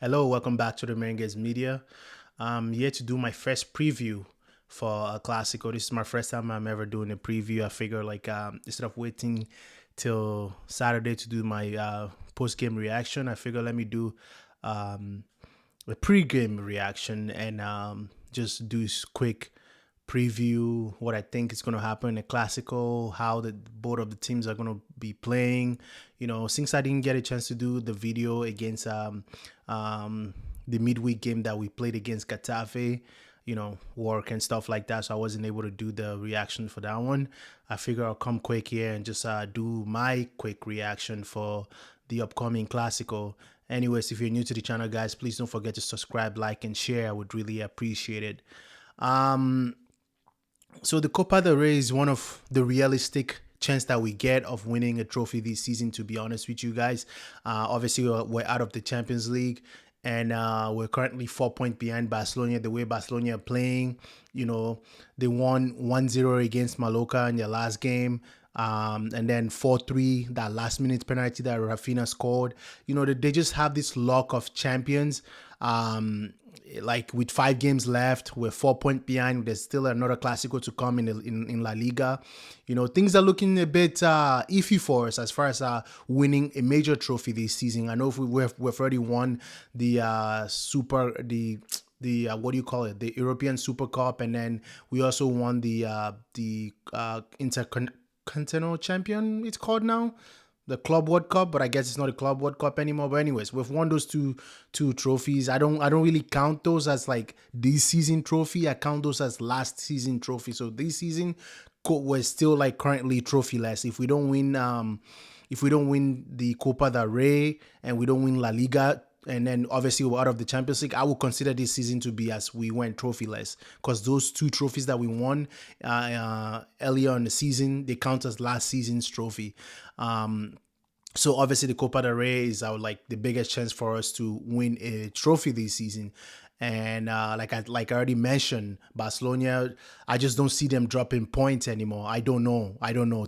Hello, welcome back to the Merengues Media. I'm here to do my first preview for a Classico. This is my first time I'm ever doing a preview. I figure instead of waiting till Saturday to do my post game reaction, I figure let me do um, a pre-game reaction and just do quick preview what I think is going to happen in the Classico, how the both of the teams are going to be playing. Since I didn't get a chance to do the video against um, the midweek game that we played against Getafe, work and stuff like that, so I wasn't able to do the reaction for that one. I figure I'll come quick here and just do my quick reaction for the upcoming Classico. Anyways, if you're new to the channel, guys, please don't forget to subscribe, like, and share. I would really appreciate it. So the Copa del Rey is one of the realistic chance that we get of winning a trophy this season, to be honest with you guys. Obviously, we're out of the Champions League, and we're currently 4 points behind Barcelona. The way Barcelona are playing, they won 1-0 against Mallorca in their last game. And then 4-3, that last minute penalty that Rafinha scored. They just have this luck of champions. Like with 5 games left, we're 4 points behind. There's still another Clasico to come in La Liga. Things are looking a bit iffy for us as far as winning a major trophy this season. I know if we've already won the what do you call it? The European Super Cup, and then we also won the Intercontinental Champion. It's called now. The Club World Cup, but I guess it's not a Club World Cup anymore. But anyways, we've won those two trophies. I don't really count those as like this season trophy. I count those as last season trophy. So this season we're still like currently trophyless. If we don't win the Copa del Rey and we don't win La Liga, and then obviously we're out of the Champions League, I would consider this season to be as we went trophyless, because those 2 trophies that we won earlier in the season, they count as last season's trophy. So obviously the Copa del Rey is like the biggest chance for us to win a trophy this season. And like I already mentioned, Barcelona, I just don't see them dropping points anymore. I don't know.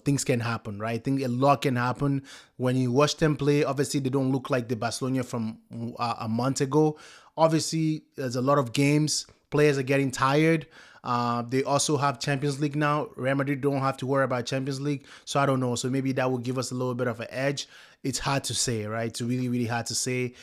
Things can happen, right? I think a lot can happen when you watch them play. Obviously, they don't look like the Barcelona from a month ago. Obviously, there's a lot of games. Players are getting tired. They also have Champions League now. Real Madrid don't have to worry about Champions League. So I don't know. So maybe that will give us a little bit of an edge. It's hard to say, right? It's really, really hard to say.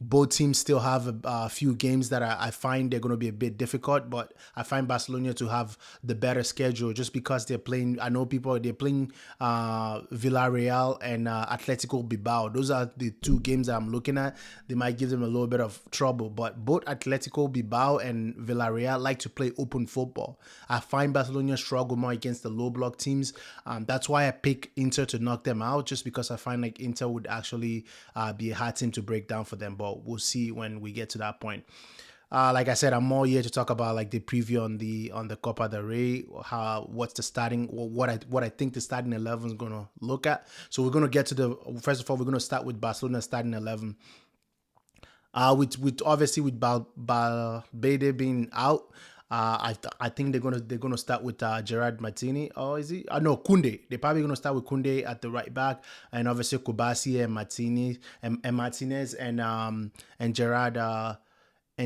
Both teams still have a few games that I find they're going to be a bit difficult, but I find Barcelona to have the better schedule just because they're playing. I know they're playing Villarreal and Atletico Bilbao. Those are the 2 games that I'm looking at. They might give them a little bit of trouble, but both Atletico Bilbao and Villarreal like to play open football. I find Barcelona struggle more against the low block teams. That's why I pick Inter to knock them out, just because I find like Inter would actually be a hard team to break down for them. But we'll see when we get to that point. Like I said, I'm more here to talk about like the preview on the Copa del Rey, what's the starting, what I think the starting 11 is gonna look at. So we're gonna get to first of all, we're gonna start with Barcelona starting 11. With obviously with Balbede being out, I think they're gonna start with Gerard Martini, or is he? No, Koundé. They're probably gonna start with Koundé at the right back, and obviously Kubasi and Martinez and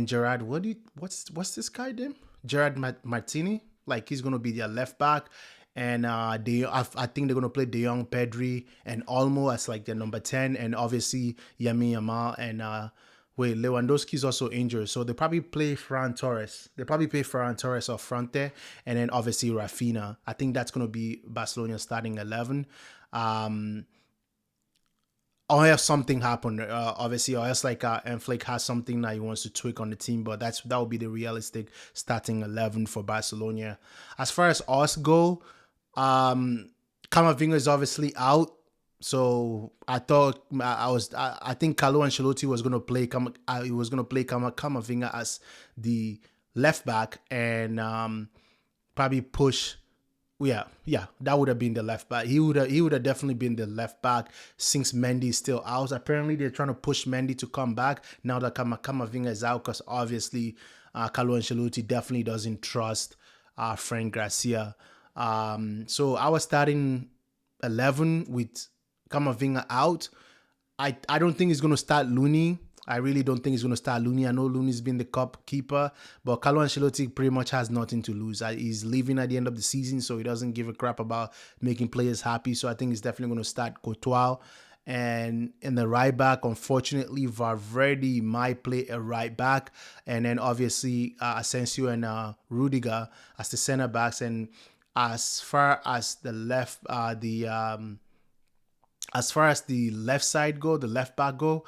Gerard what's this guy name? Gerard Martini. Like, he's gonna be their left back. And I think they're gonna play De Jong, Pedri, and Olmo as like their number 10, and obviously Yami Yamal and Lewandowski's also injured, so they probably play Ferran Torres. They probably play Ferran Torres up front there, and then obviously Rafinha. I think that's gonna be Barcelona's starting 11. Unless something happen, obviously, or else like Enflake has something that he wants to tweak on the team, but that would be the realistic starting 11 for Barcelona. As far as us go, Camavinga is obviously out. So I thought I think Carlo Ancelotti was gonna play Camavinga as the left back, and probably push. Yeah, that would have been the left back. He would have definitely been the left back since Mendy is still out. Apparently, they're trying to push Mendy to come back now that Camavinga is out, because obviously Carlo Ancelotti definitely doesn't trust Fran Garcia. So I was starting 11 with Camavinga out. I don't think he's going to start Looney. I really don't think he's going to start Looney. I know Looney's been the cup keeper, but Carlo Ancelotti pretty much has nothing to lose. He's leaving at the end of the season, so he doesn't give a crap about making players happy. So I think he's definitely going to start Courtois. And in the right back, unfortunately, Valverde might play a right back. And then obviously Asensio and Rudiger as the center backs. And as far as the left side go, the left back go,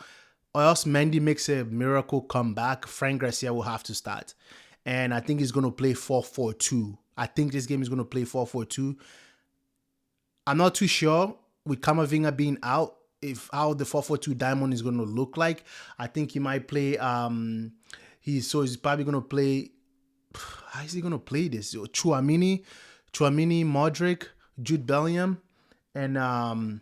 or else Mendy makes a miracle comeback, Frank Garcia will have to start. And I think he's going to play 4-4-2. I think this game is going to play 4-4-2. I'm not too sure with Camavinga being out, if how the 4-4-2 diamond is going to look like. I think he might play, he's probably going to play, how is he going to play this? Chouamini, Modric, Jude Bellingham, and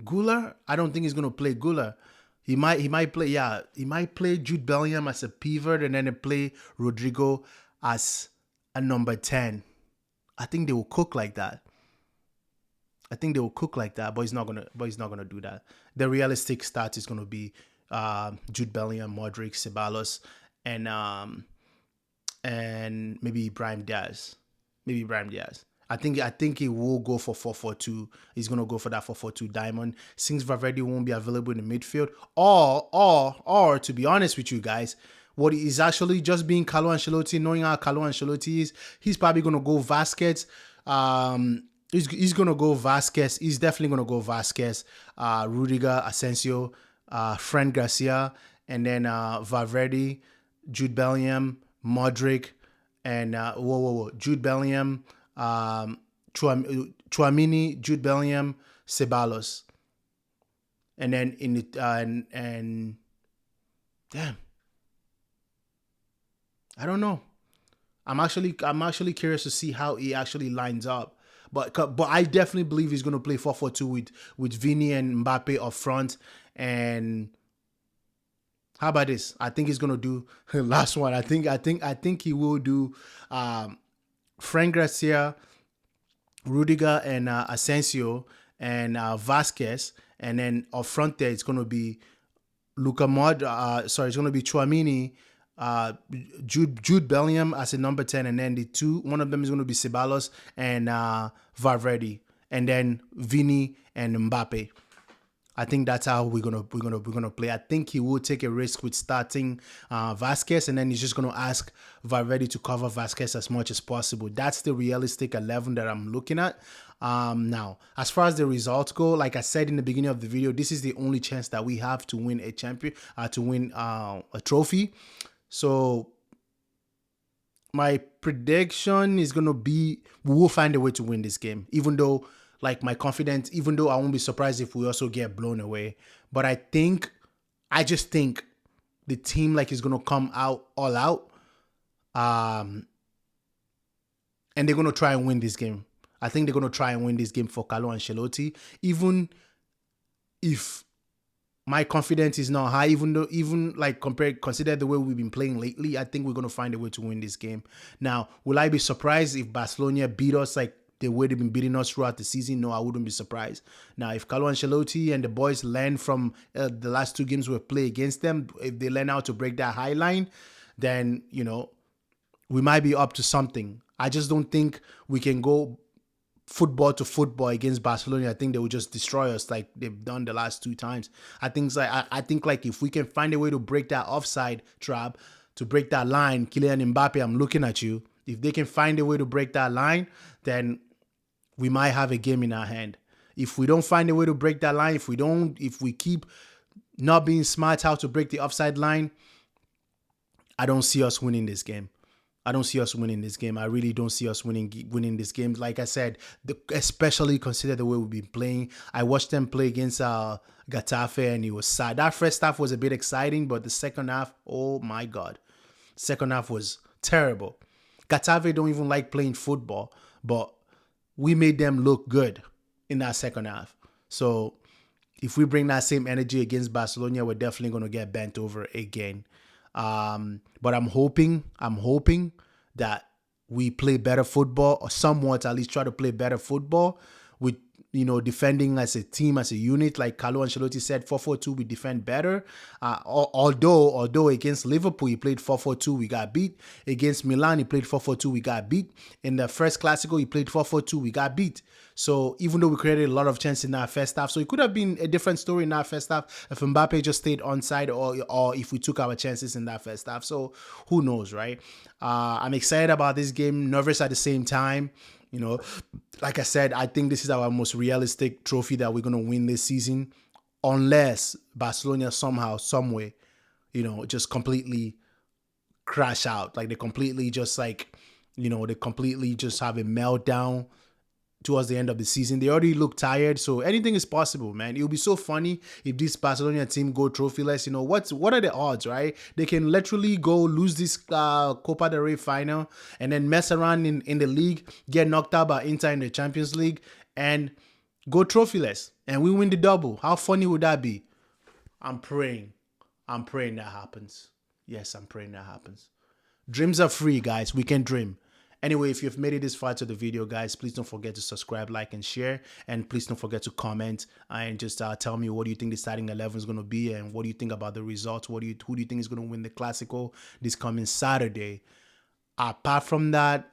Gula. I don't think he's gonna play Gula. He might play Jude Bellingham as a pivot and then play Rodrigo as a number 10. I think they will cook like that. But he's not gonna do that. The realistic start is gonna be Jude Bellingham, Modric, Ceballos, and maybe Brahim Diaz. I think he will go for 4-4-2. He's gonna go for that 4-4-2 diamond. Since Valverde won't be available in the midfield, or to be honest with you guys, what is actually just being Carlo Ancelotti, knowing how Carlo Ancelotti is, he's probably gonna go Vasquez. He's gonna go Vasquez. He's definitely gonna go Vasquez, Rudiger, Asensio, Fran Garcia, and then Valverde, Jude Bellingham, Modric, and Jude Bellingham, Chouamini, Jude Bellingham, Ceballos, and then in the and damn, I don't know. I'm actually curious to see how he actually lines up. But I definitely believe he's going to play 4-4-2 with Vini and Mbappe up front. And how about this? I think he's going to do last one. I think he will do Frank Garcia, Rudiger, and Asensio, and Vasquez. And then up front there, it's going to be it's going to be Chouamini, Jude Bellingham as a number 10, and then one of them is going to be Ceballos and Valverde, and then Vini and Mbappe. I think that's how we're gonna play. I think he will take a risk with starting Vasquez, and then he's just gonna ask Valverde to cover Vasquez as much as possible. That's the realistic 11 that I'm looking at. Now, as far as the results go, like I said in the beginning of the video, this is the only chance that we have to win a a trophy. So my prediction is gonna be we will find a way to win this game, even though I won't be surprised if we also get blown away. But I just think the team is gonna come out all out, and they're gonna try and win this game. I think they're gonna try and win this game for Carlo Ancelotti, even if my confidence is not high. Consider the way we've been playing lately, I think we're gonna find a way to win this game. Now, will I be surprised if Barcelona beat us the way they've been beating us throughout the season? No, I wouldn't be surprised. Now, if Carlo Ancelotti and the boys learn from the last two games we've played against them, if they learn how to break that high line, then, we might be up to something. I just don't think we can go football to football against Barcelona. I think they will just destroy us like they've done the last two times. I think if we can find a way to break that offside trap, to break that line, Kylian Mbappe, I'm looking at you. If they can find a way to break that line, then we might have a game in our hand. If we don't find a way to break that line, if we keep not being smart how to break the offside line, I don't see us winning this game. I really don't see us winning this game. Like I said, especially consider the way we've been playing. I watched them play against Getafe, and it was sad. That first half was a bit exciting, but the second half, oh my God. Second half was terrible. Getafe don't even like playing football, but we made them look good in that second half. So if we bring that same energy against Barcelona, we're definitely going to get bent over again. But I'm hoping that we play better football, or somewhat at least try to play better football with defending as a team, as a unit. Like Carlo Ancelotti said, 4-4-2, we defend better. Although against Liverpool, he played 4-4-2, we got beat. Against Milan, he played 4-4-2, we got beat. In the first Clasico, he played 4-4-2, we got beat. So even though we created a lot of chances in our first half, so it could have been a different story in our first half if Mbappe just stayed onside, or if we took our chances in that first half. So who knows, right? I'm excited about this game, nervous at the same time. Like I said, I think this is our most realistic trophy that we're going to win this season, unless Barcelona somehow, some way, just completely crash out. Like they completely just they completely just have a meltdown towards the end of the season. They already look tired, so anything is possible, man. It would be so funny if this Barcelona team go trophyless. What are the odds, right? They can literally go lose this Copa del Rey final and then mess around in the league, get knocked out by Inter in the Champions League, and go trophyless, and we win the double. How funny would that be? I'm praying. I'm praying that happens. Yes, I'm praying that happens. Dreams are free, guys. We can dream. Anyway, if you've made it this far to the video, guys, please don't forget to subscribe, like, and share. And please don't forget to comment and just tell me what do you think the starting 11 is going to be, and what do you think about the results? Who do you think is going to win the Clasico this coming Saturday? Apart from that,